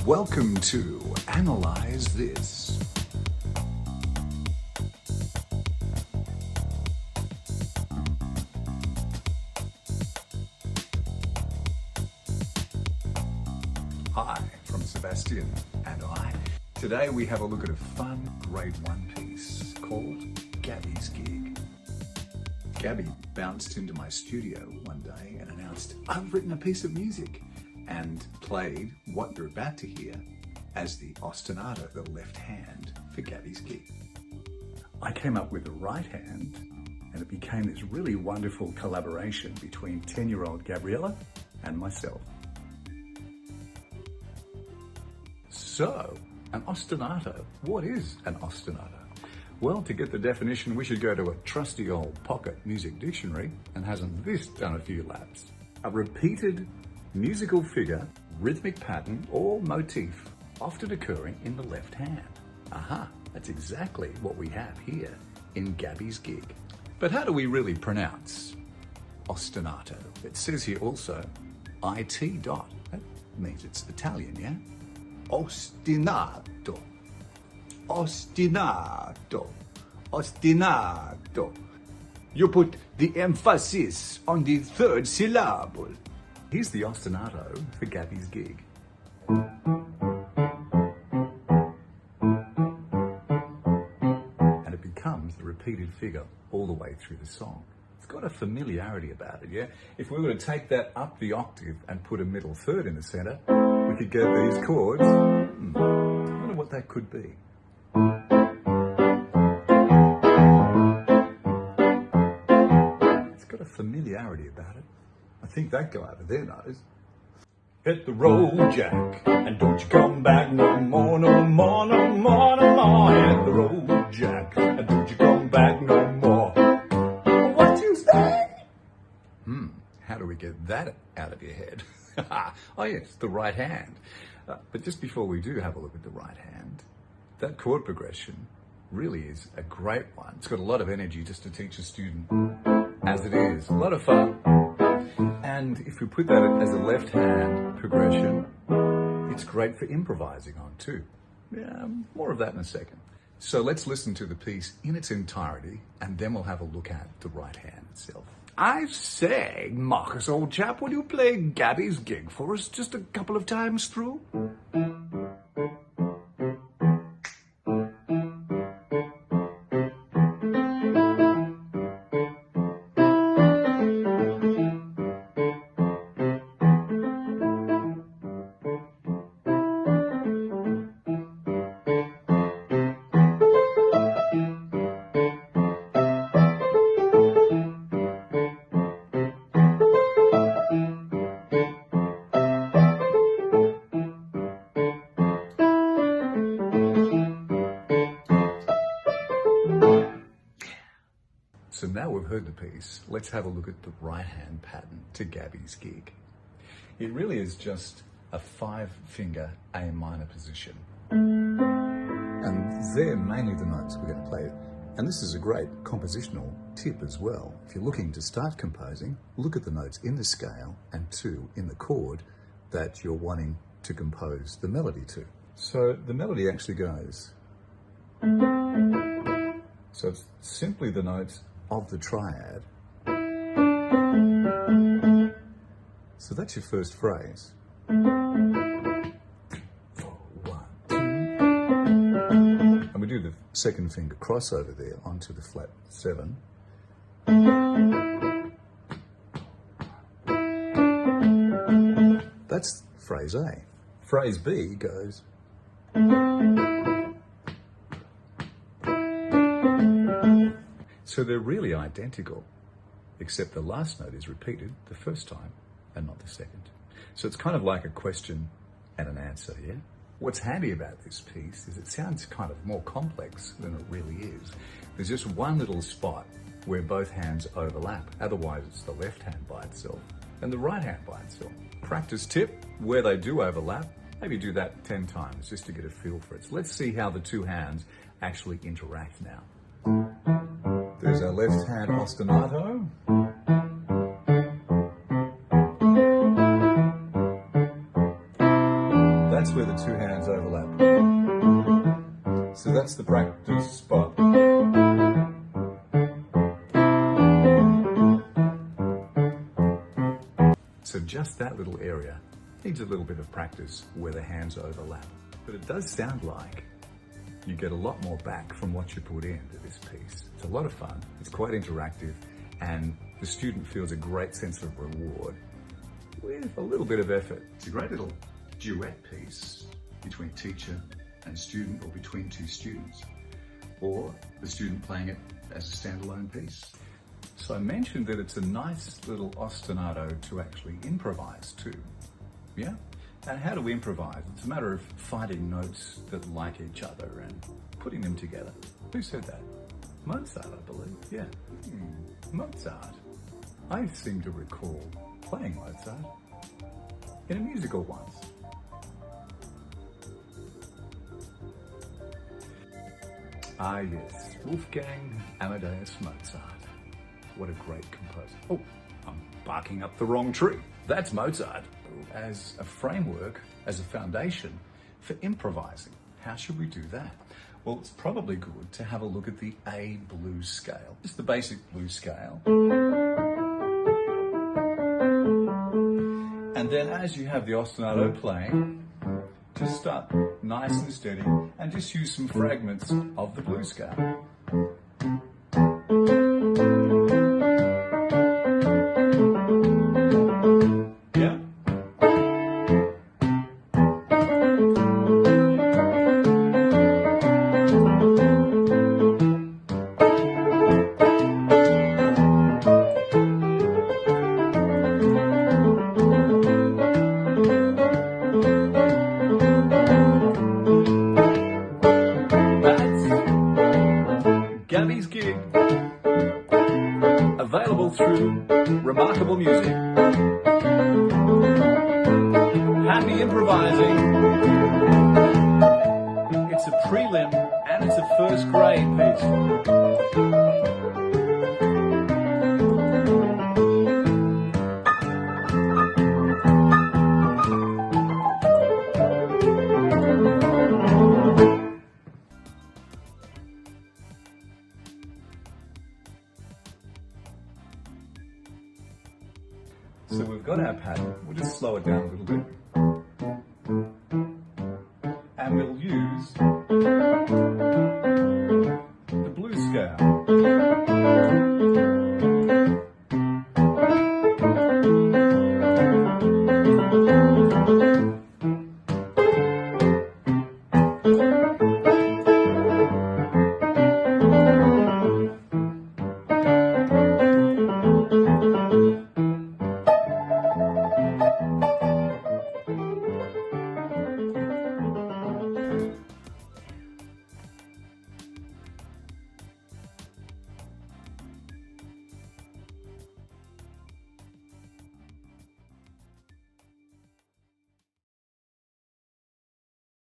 Welcome to Analyze This. Hi, from Sebastian and I. Today we have a look at a fun grade 1 piece called Gabby's Gig. Gabby bounced into my studio one day and announced, "I've written a piece of music," and played what you're about to hear as the ostinato, the left hand, for Gabby's Gig. I came up with the right hand, and it became this really wonderful collaboration between 10-year-old Gabriella and myself. So, an ostinato. What is an ostinato? Well, to get the definition, we should go to a trusty old pocket music dictionary, and hasn't this done a few laps? A repeated musical figure, rhythmic pattern, or motif, often occurring in the left hand. Aha, that's exactly what we have here in Gabby's Gig. But how do we really pronounce ostinato? It says here also IT dot. That means it's Italian, yeah? Ostinato. Ostinato. Ostinato. You put the emphasis on the third syllable. Here's the ostinato for Gabby's Gig. And it becomes the repeated figure all the way through the song. It's got a familiarity about it, yeah? If we were to take that up the octave and put a middle third in the center, we could get these chords. I wonder what that could be. It's got a familiarity about it. I think that guy over there knows. Hit the road, Jack, and don't you come back no more, no more, no more, no more. Hit the road, Jack, and don't you come back no more. What you say? How do we get that out of your head? Oh yes, the right hand. But just before we do have a look at the right hand, that chord progression really is a great one. It's got a lot of energy just to teach a student as it is. A lot of fun. And if we put that as a left hand progression, it's great for improvising on too. Yeah, more of that in a second. So let's listen to the piece in its entirety, and then we'll have a look at the right hand itself. I say, Marcus, old chap, will you play Gabby's Gig for us just a couple of times through? So now we've heard the piece, let's have a look at the right hand pattern to Gabby's Gig. It really is just a 5-finger A minor position. And they're mainly the notes we're going to play. And this is a great compositional tip as well. If you're looking to start composing, look at the notes in the scale and 2 in the chord that you're wanting to compose the melody to. So the melody actually goes. So it's simply the notes of the triad. So that's your first phrase. 4, 1, 2. And we do the second finger crossover there onto the flat 7. That's phrase A. Phrase B goes. So they're really identical, except the last note is repeated the first time and not the second. So it's kind of like a question and an answer, yeah? What's handy about this piece is it sounds kind of more complex than it really is. There's just one little spot where both hands overlap. Otherwise, it's the left hand by itself and the right hand by itself. Practice tip, where they do overlap, maybe do that 10 times just to get a feel for it. So let's see how the two hands actually interact now. There's our left hand ostinato. where the two hands overlap. So that's the practice spot. So just that little area needs a little bit of practice where the hands overlap. But it does sound like you get a lot more back from what you put into this piece. It's a lot of fun, it's quite interactive, and the student feels a great sense of reward with a little bit of effort. It's a great little duet piece between teacher and student, or between two students, or the student playing it as a standalone piece. So I mentioned that it's a nice little ostinato to actually improvise too. Yeah? And how do we improvise? It's a matter of finding notes that like each other and putting them together. Who said that? Mozart, I believe. Yeah. Mozart. I seem to recall playing Mozart in a musical once. Ah yes, Wolfgang Amadeus Mozart. What a great composer. Oh, I'm barking up the wrong tree. That's Mozart. As a framework, as a foundation for improvising. How should we do that? Well, it's probably good to have a look at the A blues scale. It's the basic blues scale. And then as you have the ostinato playing, just start nice and steady and just use some fragments of the blues scale. Gabby's gig, available through RemarkableMusic. Happy improvising. It's a prelim and it's a first grade piece.